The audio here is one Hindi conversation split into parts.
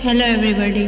हेलो एवरीबॉडी,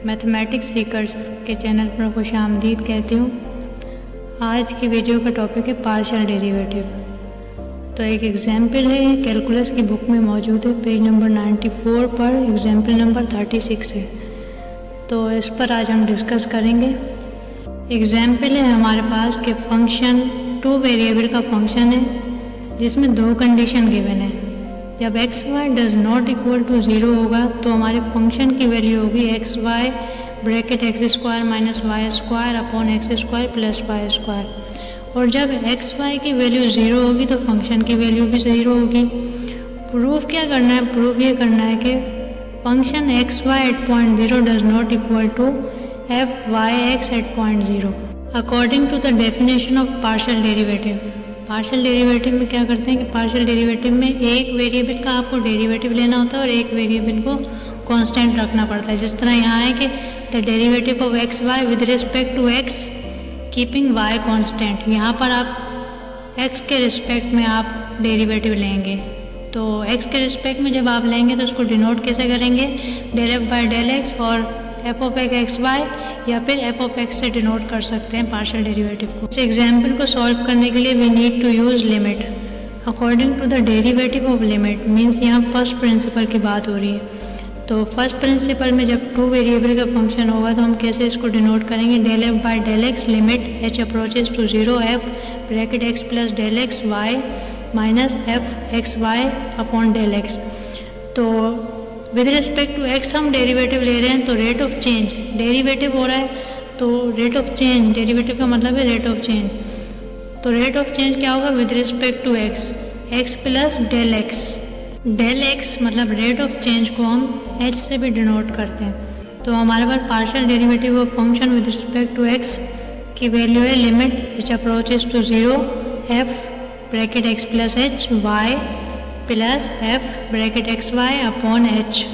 मैथमेटिक्स सीकर्स के चैनल पर खुश आमदीद कहती हूँ। आज की वीडियो का टॉपिक है पार्शियल डेरिवेटिव। तो एक एग्जाम्पल है, कैलकुलस की बुक में मौजूद है, पेज नंबर 94 पर एग्जाम्पल नंबर 36 है। तो इस पर आज हम डिस्कस करेंगे। एग्जाम्पल है हमारे पास कि फंक्शन 2 वेरिएबल का फंक्शन है जिसमें 2 कंडीशन गिवन है। जब x y does not equal to 0 होगा तो हमारे फंक्शन की वैल्यू होगी x y bracket x square minus y square upon x square plus y square. और जब एक्स वाई की वैल्यू 0 होगी तो फंक्शन की वैल्यू भी 0 होगी। प्रूफ क्या करना है? प्रूफ ये करना है कि function x y at point 0 does not equal to f y x at point 0 according to the definition of partial derivative. Partial derivative में क्या करते हैं कि पार्शियल डेरिवेटिव में एक वेरिएबल का आपको डेरिवेटिव लेना होता है और एक वेरिएबल को कांस्टेंट रखना पड़ता है। जिस तरह यहाँ है कि the derivative of x y with respect to x keeping y constant. यहाँ पर आप एक्स के रिस्पेक्ट में आप डेरिवेटिव लेंगे। तो एक्स के रिस्पेक्ट में जब आप लेंगे तो उसको डिनोट कैसे करेंगे? Del f by del x और एफ ऑफ एक्स वाई या फिर एफ ऑफ एक्स से डिनोट कर सकते हैं पार्शियल डेरिवेटिव को। इस एग्जाम्पल को सॉल्व करने के लिए we need to use limit according to the derivative of limit. Means यहाँ फर्स्ट प्रिंसिपल की बात हो रही है। तो फर्स्ट प्रिंसिपल में जब 2 वेरिएबल का फंक्शन होगा तो हम कैसे इसको डिनोट करेंगे? Del f by del x limit h approaches to 0 f bracket x plus del x y minus f x y upon del x. तो विद रिस्पेक्ट टू एक्स हम डेरिवेटिव ले रहे हैं तो रेट ऑफ चेंज डेरिवेटिव हो रहा है, तो रेट ऑफ चेंज डेरिवेटिव का मतलब है रेट ऑफ चेंज। तो रेट ऑफ चेंज क्या होगा? With respect to x x plus del x. Del x मतलब रेट ऑफ चेंज को हम एच से भी डिनोट करते हैं। तो हमारे पास partial derivative of function with respect to x की वैल्यू है limit which approaches to 0 f bracket x plus h y plus f bracket x y upon h.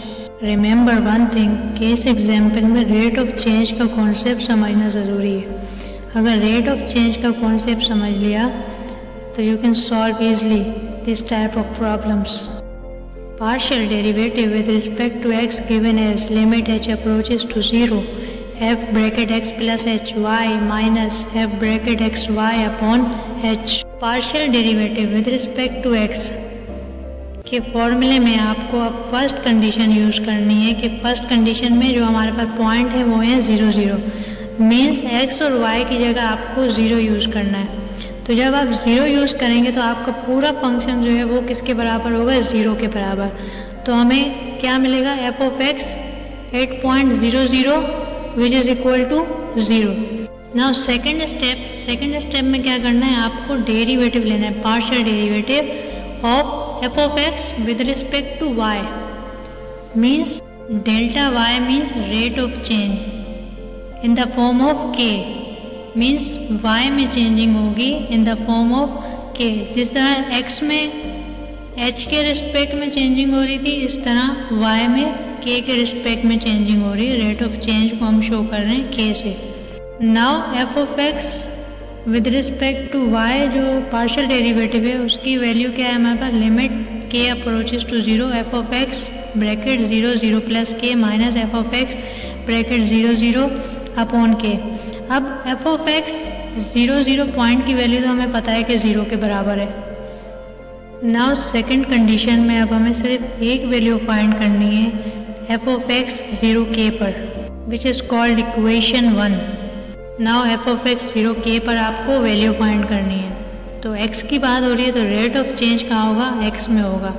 Remember one thing कि इस एग्जाम्पल में रेट ऑफ चेंज का कॉन्सेप्ट समझना ज़रूरी है। अगर रेट ऑफ चेंज का कॉन्सेप्ट समझ लिया तो you can solve easily this type of problems. Partial derivative with respect to x given as limit h approaches to 0 f bracket x plus h y minus f bracket x y upon h. Partial derivative with respect to x के फॉर्मूले में आपको अब फर्स्ट कंडीशन यूज़ करनी है कि फर्स्ट कंडीशन में जो हमारे पास पॉइंट है वो है 0 0। मीन्स एक्स और वाई की जगह आपको 0 यूज़ करना है। तो जब आप 0 यूज़ करेंगे तो आपका पूरा फंक्शन जो है वो किसके बराबर होगा? 0 के बराबर। तो हमें क्या मिलेगा? F of x 8.00 which is equal to 0। Now second step में क्या करना है? आपको डेरिवेटिव लेना है, partial derivative of f of x with respect to y means delta y means rate of change in the form of k means y में changing होगी in the form of k। जिस तरह x में h के रिस्पेक्ट में चेंजिंग हो रही थी इस तरह y में k के रिस्पेक्ट में चेंजिंग हो रही है। रेट ऑफ चेंज को हम शो कर रहे हैं k से। Now f of x with respect to y जो पार्शियल डेरिवेटिव है उसकी वैल्यू क्या है हमारे पास? Limit k approaches to 0 f of x bracket 0 0 plus k minus f of x bracket 0 0 upon k। अब एफ ऑफ एक्स 0 0 पॉइंट की वैल्यू तो हमें पता है कि 0 के बराबर है। नाउ सेकेंड कंडीशन में अब हमें सिर्फ एक वैल्यू फाइंड करनी है एफ ऑफ एक्स 0 k पर which is called equation 1। Now f of x 0 k पर आपको वैल्यू फाइंड करनी है। तो x की बात हो रही है तो रेट ऑफ चेंज कहाँ होगा? x में होगा।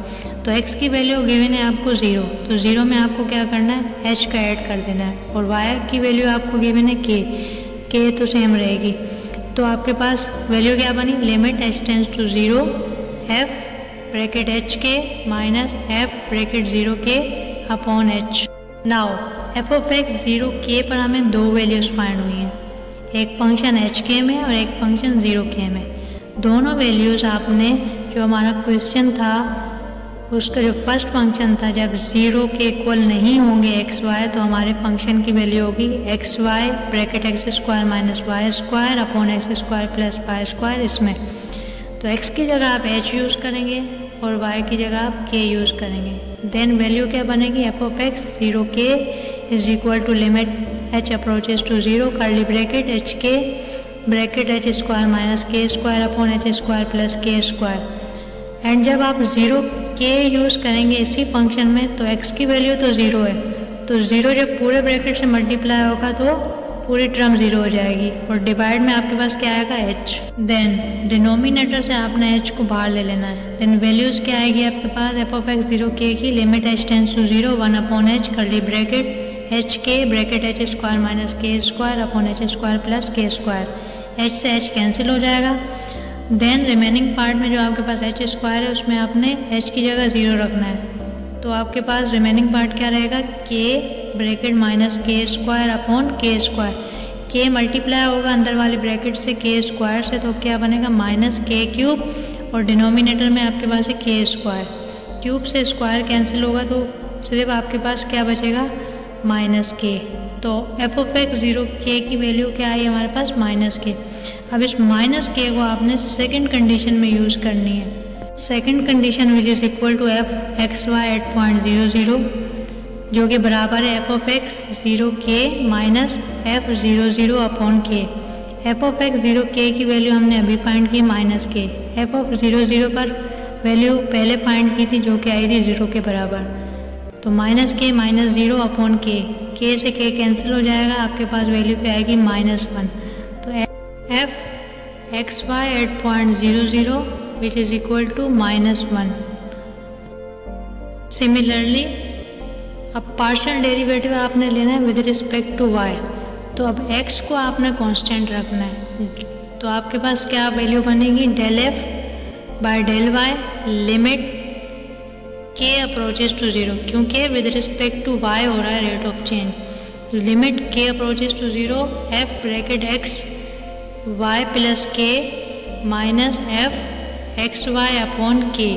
तो x की वैल्यू गिवन है आपको 0, तो 0 में आपको क्या करना है? h का ऐड कर देना है। और y की वैल्यू आपको गिवन है k तो सेम रहेगी। तो आपके पास वैल्यू क्या बनी? Limit h tends to 0 f ब्रैकेट एच के minus f bracket 0 k upon h। Now f of x 0 k पर हमें 2 वैल्यूज फाइंड हुई हैं, एक फंक्शन एच के में और एक फंक्शन 0 k में। दोनों वैल्यूज़ आपने जो हमारा क्वेश्चन था उसका जो फर्स्ट फंक्शन था जब 0 के इक्वल नहीं होंगे एक्स वाई तो हमारे फंक्शन की वैल्यू होगी x y bracket x square minus y square upon x square plus y square. इसमें तो x की जगह आप h यूज़ करेंगे और y की जगह आप k यूज़ करेंगे। देन वैल्यू क्या बनेगी, f of x 0k is equal to limit h approaches to 0 curly bracket h k bracket h square minus k square upon h square plus k square. And जब आप 0k यूज़ करेंगे इसी फंक्शन में तो x की वैल्यू तो 0 है, तो 0 जब पूरे ब्रैकेट से मल्टीप्लाई होगा तो पूरी टर्म 0 हो जाएगी और डिवाइड में आपके पास क्या आएगा h। देन डिनोमिनेटर से आपने h को बाहर ले लेना है। देन वैल्यूज क्या आएगी आपके पास, एफ ऑफ एक्स 0k की limit h tends to 0 1 upon h curly bracket h k bracket h square minus k square upon h square plus k square. h से h कैंसिल हो जाएगा। देन रिमेनिंग पार्ट में जो आपके पास एच स्क्वायर है उसमें आपने h की जगह 0 रखना है, तो आपके पास रिमेनिंग पार्ट क्या रहेगा, k bracket minus k square upon के स्क्वायर। के मल्टीप्लाई होगा अंदर वाली ब्रैकेट से के स्क्वायर से, तो क्या बनेगा माइनस के क्यूब और डिनोमिनेटर में आपके पास है के स्क्वायर। क्यूब से स्क्वायर कैंसिल होगा तो सिर्फ आपके पास क्या बचेगा, माइनस के। तो एफ ऑफ एक्स 0k की वैल्यू क्या आई हमारे पास, माइनस के। अब इस माइनस के को आपने सेकेंड कंडीशन में यूज़ करनी है। Second condition which is equal to f x y at point 0 जो कि बराबर है f of x 0k minus f 0 upon k. F of x 0k की वैल्यू हमने अभी फाइंड की माइनस के। एफ ऑफ 0 पर वैल्यू पहले फाइंड की थी जो कि आई थी 0 के बराबर, तो माइनस के माइनस 0 अपॉन के से के कैंसिल हो जाएगा, आपके पास वैल्यू पे आएगी -1। तो f x y at point 0 which is equal to -1। Similarly अब पार्शियल डेरिवेटिव आपने लेना है विद रिस्पेक्ट टू y, तो अब x को आपने कांस्टेंट रखना है, तो आपके पास क्या वैल्यू बनेगी, del f by del y limit k approaches to 0, क्योंकि विद रिस्पेक्ट टू y हो रहा है रेट ऑफ चेंज, तो limit k approaches to 0 f bracket x y plus k minus f x y upon k।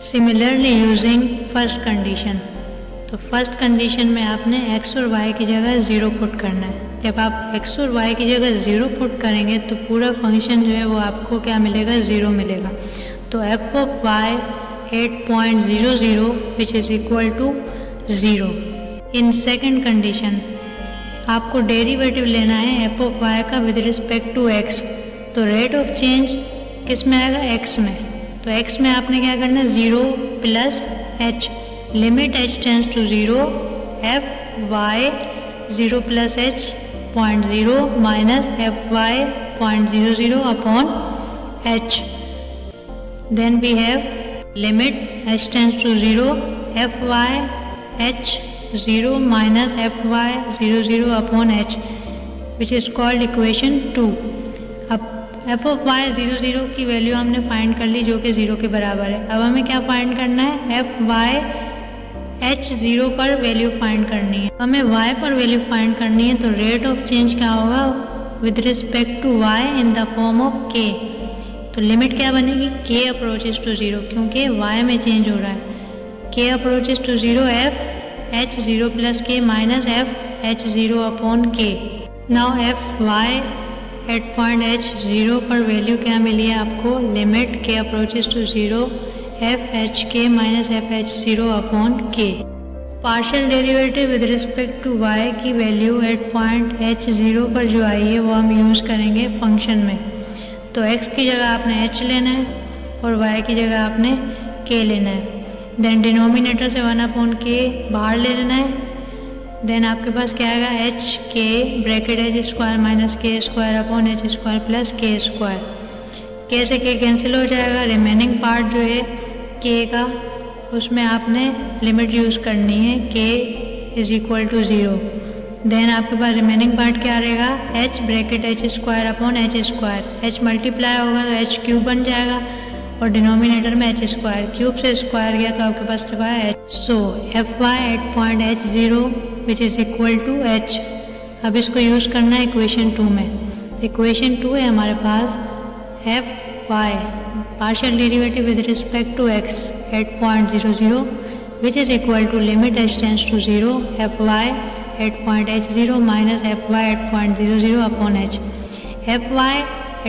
Similarly using first condition, तो फर्स्ट कंडीशन में आपने x और y की जगह 0 पुट करना है। जब आप x और y की जगह 0 पुट करेंगे तो पूरा फंक्शन जो है वो आपको क्या मिलेगा, 0 मिलेगा। तो f of y 8.00 which is equal to 0। In second condition आपको डेरिवेटिव लेना है f ऑफ y का विद रिस्पेक्ट टू x, तो रेट ऑफ चेंज किस में आएगा, x में। तो x में आपने क्या करना है, 0 plus h limit h tends to 0 f y 0 plus h 0.0 minus f y 0.00 upon h। Then we have limit h tends to 0 f y h 0 minus f y 0 upon h which is called equation 2। अब f ऑफ y 0 की वैल्यू हमने फाइंड कर ली जो कि 0 के बराबर है। अब हमें क्या फाइंड करना है, f y h 0 पर वैल्यू फाइंड करनी है। हमें y पर वैल्यू फाइंड करनी है, तो रेट ऑफ चेंज क्या होगा with respect to y in the form of k। तो लिमिट क्या बनेगी, k अप्रोचेज टू 0, क्योंकि y में चेंज हो रहा है। k approaches to 0 f h 0 plus k minus f h 0 upon k। Now f y at point h 0 पर वैल्यू क्या मिली है आपको, limit k approaches to 0 f h के minus f h 0 upon k. Partial derivative with respect to y की वैल्यू एट पॉइंट h 0 पर जो आई है वो हम यूज़ करेंगे फंक्शन में। तो x की जगह आपने h लेना है और y की जगह आपने k लेना है। देन डिनोमिनेटर से 1 अपॉन k बाहर ले लेना है। देन आपके पास क्या आएगा, h k bracket h square minus k square upon h square plus k square. k से k कैंसिल हो जाएगा। रिमेनिंग पार्ट जो है k का उसमें आपने लिमिट यूज़ करनी है, k is equal to 0। Then आपके पास रिमेनिंग पार्ट क्या रहेगा, h bracket h square upon h square. h multiply होगा तो h क्यूब बन जाएगा और डिनोमिनेटर में h स्क्वायर, क्यूब से स्क्वायर गया तो आपके पास रखा है h। So f y at point h 0 which is equal to h। अब इसको यूज़ करना है इक्वेशन 2 में। इक्वेशन 2 है हमारे पास f y partial derivative with respect to x at 0.00 which is equal to limit h tends to 0 fy at point h0 minus fy at 0.00 upon h। fy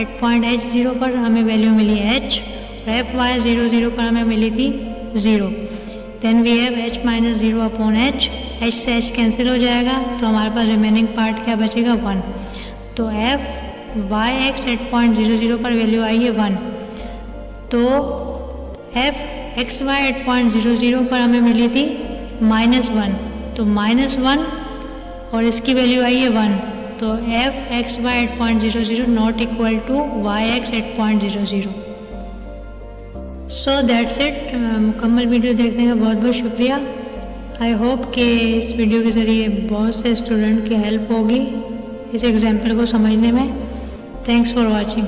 at point h0 पर हमें वैल्यू मिली h और fy 0 पर हमें मिली थी 0। Then we have h minus 0 upon h, h से h कैंसिल हो जाएगा तो हमारे पास रिमेनिंग पार्ट क्या बचेगा 1। तो f y x at point 0 पर वैल्यू आई है 1, तो f x y at point 0 पर हमें मिली थी -1, तो -1 और इसकी वैल्यू आई है 1, तो f x y at point 0 not equal to y x at point 0। So that's it. मुकम्मल वीडियो देखने का बहुत बहुत शुक्रिया। आई होप कि इस वीडियो के ज़रिए बहुत से स्टूडेंट की हेल्प होगी इस एग्जाम्पल को समझने में। Thanks for watching.